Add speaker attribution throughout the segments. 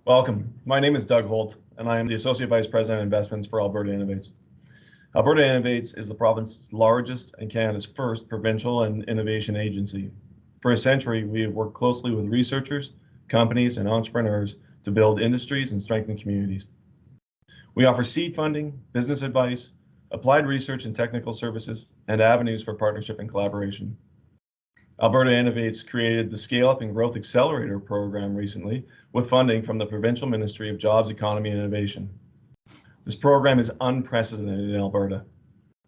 Speaker 1: Welcome. My name is Doug Holt, and I am the Associate Vice President of Investments for Alberta Innovates. Alberta Innovates is the province's largest and Canada's first provincial and innovation agency. For a century, we have worked closely with researchers, companies, and entrepreneurs to build industries and strengthen communities. We offer seed funding, business advice, applied research and technical services, and avenues for partnership and collaboration. Alberta Innovates created the Scale Up and Growth Accelerator program recently with funding from the Provincial Ministry of Jobs, Economy and Innovation. This program is unprecedented in Alberta,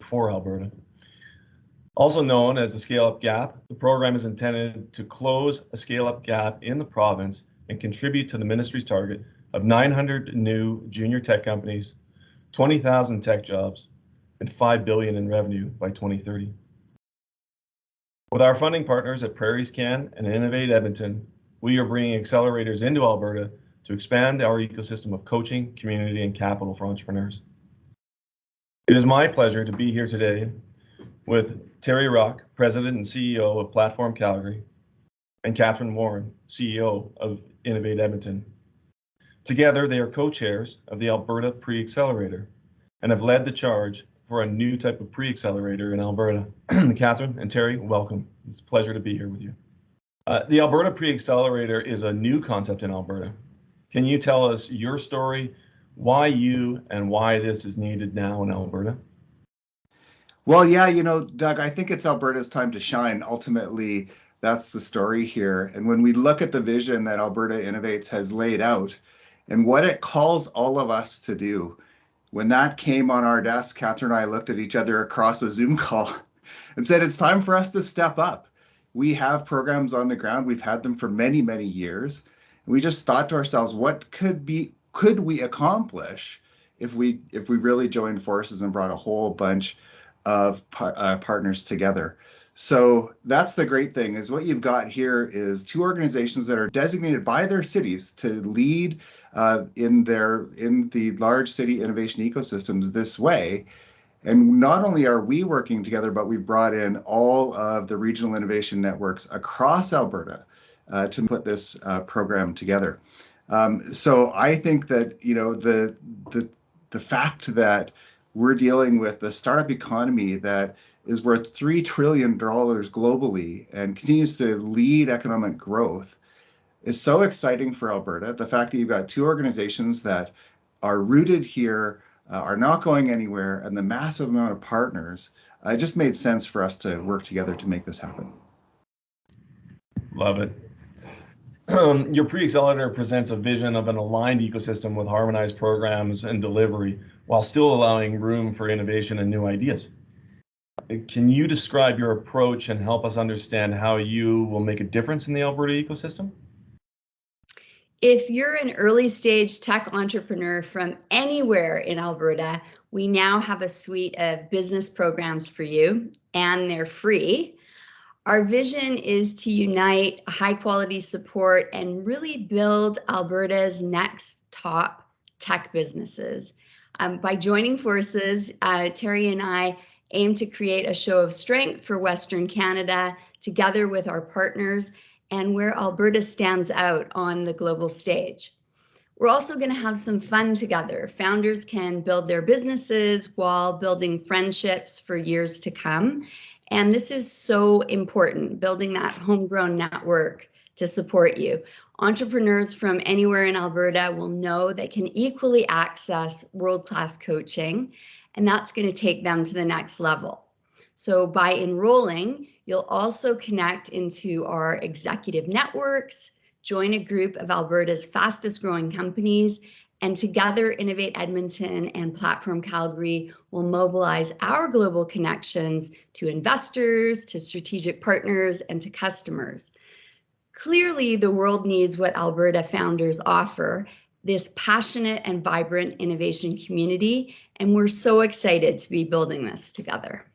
Speaker 1: for Alberta. Also known as the Scale Up Gap, the program is intended to close a scale up gap in the province and contribute to the ministry's target of 900 new junior tech companies, 20,000 tech jobs, and $5 billion in revenue by 2030. With our funding partners at PrairiesCan and Innovate Edmonton, we are bringing accelerators into Alberta to expand our ecosystem of coaching, community, and capital for entrepreneurs. It is my pleasure to be here today with Terry Rock, President and CEO of Platform Calgary, and Catherine Warren, CEO of Innovate Edmonton. Together, they are co-chairs of the Alberta Pre-Accelerator and have led the charge for a new type of pre-accelerator in Alberta. Catherine and Terry, welcome. It's a pleasure to be here with you. The Alberta Pre-Accelerator is a new concept in Alberta. Can you tell us your story, why you and why this is needed now in Alberta?
Speaker 2: Well, yeah, Doug, I think it's Alberta's time to shine. Ultimately, that's the story here. And when we look at the vision that Alberta Innovates has laid out and what it calls all of us to do, when that came on our desk, Catherine and I looked at each other across a Zoom call and said, it's time for us to step up. We have programs on the ground. We've had them for many, many years. And we just thought to ourselves, what could we accomplish if we really joined forces and brought a whole bunch of partners together? So that's the great thing, is what you've got here is two organizations that are designated by their cities to lead in the large city innovation ecosystems this way. And not only are we working together, but we've brought in all of the regional innovation networks across Alberta to put this program together. So I think that the fact that we're dealing with the startup economy that is worth $3 trillion globally and continues to lead economic growth is so exciting for Alberta. The fact that you've got two organizations that are rooted here, are not going anywhere, and the massive amount of partners, it just made sense for us to work together to make this happen.
Speaker 1: Love it. Your pre-accelerator presents a vision of an aligned ecosystem with harmonized programs and delivery while still allowing room for innovation and new ideas. Can you describe your approach and help us understand how you will make a difference in the Alberta ecosystem?
Speaker 3: If you're an early stage tech entrepreneur from anywhere in Alberta, we now have a suite of business programs for you, and they're free. Our vision is to unite high quality support and really build Alberta's next top tech businesses. By joining forces, Terry and I aim to create a show of strength for Western Canada together with our partners and where Alberta stands out on the global stage. We're also going to have some fun together. Founders can build their businesses while building friendships for years to come. And this is so important, building that homegrown network to support you. Entrepreneurs from anywhere in Alberta will know they can equally access world-class coaching, and that's going to take them to the next level. So by enrolling, you'll also connect into our executive networks, join a group of Alberta's fastest growing companies, and together Innovate Edmonton and Platform Calgary will mobilize our global connections to investors, to strategic partners, and to customers. Clearly, the world needs what Alberta founders offer, this passionate and vibrant innovation community, and we're so excited to be building this together.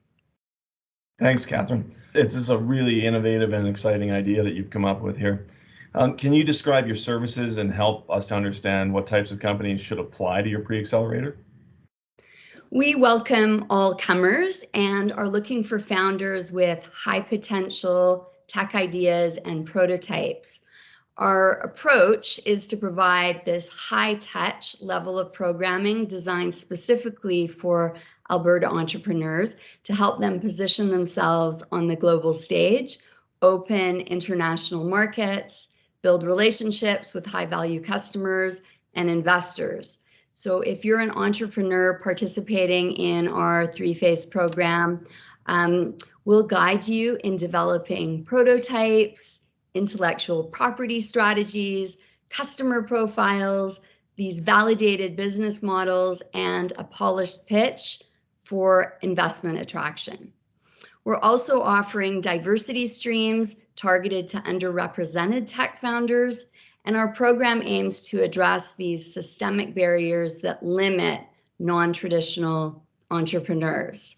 Speaker 1: Thanks, Catherine. It's just a really innovative and exciting idea that you've come up with here. Can you describe your services and help us to understand what types of companies should apply to your pre-accelerator?
Speaker 3: We welcome all comers and are looking for founders with high potential tech ideas and prototypes. Our approach is to provide this high-touch level of programming designed specifically for Alberta entrepreneurs to help them position themselves on the global stage, open international markets, build relationships with high-value customers and investors. So if you're an entrepreneur participating in our three-phase program, we'll guide you in developing prototypes, intellectual property strategies, customer profiles, these validated business models, and a polished pitch for investment attraction. We're also offering diversity streams targeted to underrepresented tech founders, and our program aims to address these systemic barriers that limit non-traditional entrepreneurs.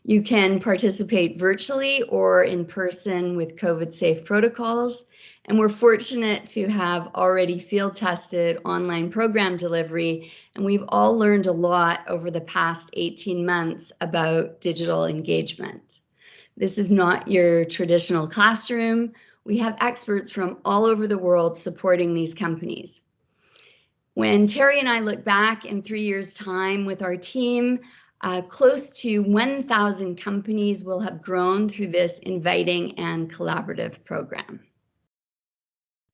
Speaker 3: You can participate virtually or in person with COVID-safe protocols. And we're fortunate to have already field tested online program delivery. And we've all learned a lot over the past 18 months about digital engagement. This is not your traditional classroom. We have experts from all over the world supporting these companies. When Terry and I look back in 3 years' time with our team, close to 1,000 companies will have grown through this inviting and collaborative program.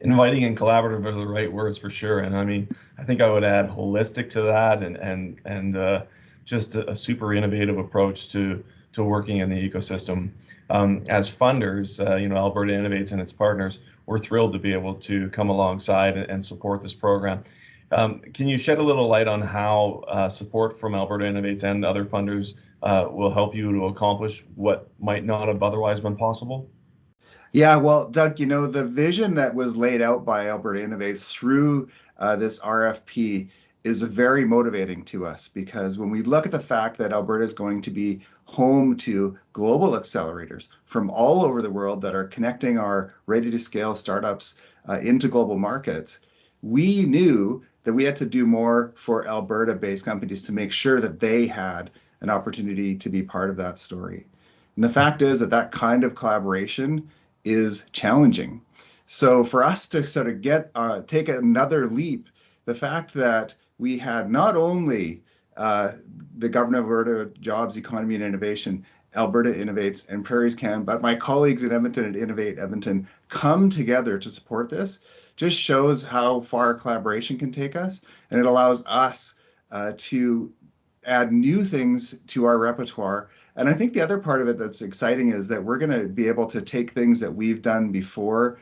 Speaker 1: Inviting and collaborative are the right words for sure. And I mean, I think I would add holistic to that, and just a super innovative approach to working in the ecosystem. As funders, Alberta Innovates and its partners, we're thrilled to be able to come alongside and support this program. Can you shed a little light on how support from Alberta Innovates and other funders will help you to accomplish what might not have otherwise been possible?
Speaker 2: Yeah, well, Doug, the vision that was laid out by Alberta Innovates through this RFP is very motivating to us, because when we look at the fact that Alberta is going to be home to global accelerators from all over the world that are connecting our ready-to-scale startups into global markets, we knew that we had to do more for Alberta-based companies to make sure that they had an opportunity to be part of that story. And the fact is that kind of collaboration is challenging. So for us to sort of take another leap, the fact that we had not only the Government of Alberta Jobs, Economy and Innovation, Alberta Innovates and Prairies Can, but my colleagues in Edmonton at Innovate Edmonton come together to support this, just shows how far collaboration can take us, and it allows us to add new things to our repertoire. And I think the other part of it that's exciting is that we're going to be able to take things that we've done before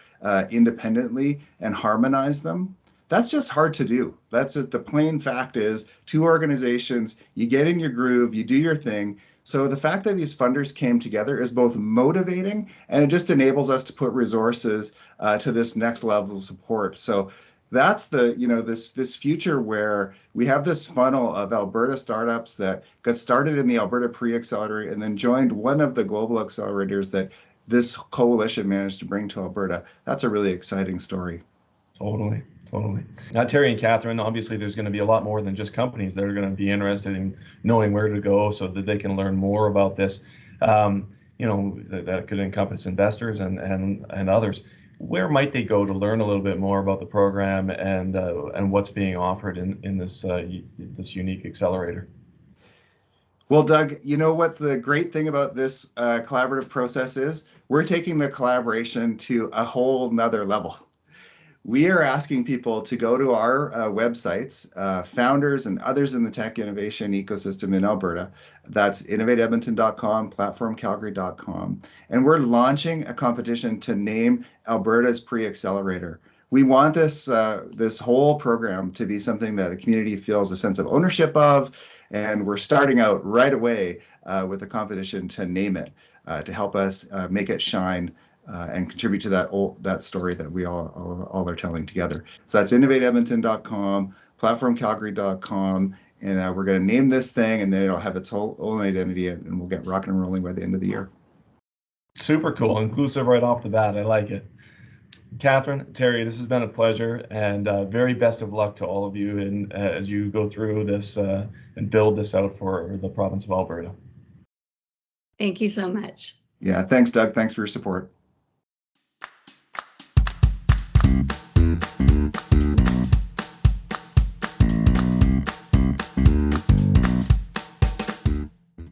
Speaker 2: independently and harmonize them. That's just hard to do. That's the plain fact is, two organizations, you get in your groove, you do your thing. So the fact that these funders came together is both motivating, and it just enables us to put resources to this next level of support. So that's this future where we have this funnel of Alberta startups that got started in the Alberta Pre-Accelerator and then joined one of the global accelerators that this coalition managed to bring to Alberta. That's a really exciting story.
Speaker 1: Totally. Now, Terry and Catherine, obviously there's going to be a lot more than just companies that are going to be interested in knowing where to go so that they can learn more about this. That could encompass investors and others. Where might they go to learn a little bit more about the program and what's being offered in this unique accelerator?
Speaker 2: Well, Doug, you know what the great thing about this collaborative process is? We're taking the collaboration to a whole nother level. We are asking people to go to our websites, founders and others in the tech innovation ecosystem in Alberta. That's innovateedmonton.com, platformcalgary.com. And we're launching a competition to name Alberta's Pre-Accelerator. We want this whole program to be something that the community feels a sense of ownership of. And we're starting out right away with a competition to name it, to help us make it shine and contribute to that story that we all are telling together. So that's innovateedmonton.com, platformcalgary.com, and we're going to name this thing, and then it'll have its whole own identity, and we'll get rocking and rolling by the end of the year.
Speaker 1: Super cool, inclusive right off the bat. I like it. Catherine, Terry, this has been a pleasure, and very best of luck to all of you as you go through this and build this out for the province of Alberta.
Speaker 3: Thank you so much.
Speaker 2: Yeah, thanks, Doug. Thanks for your support.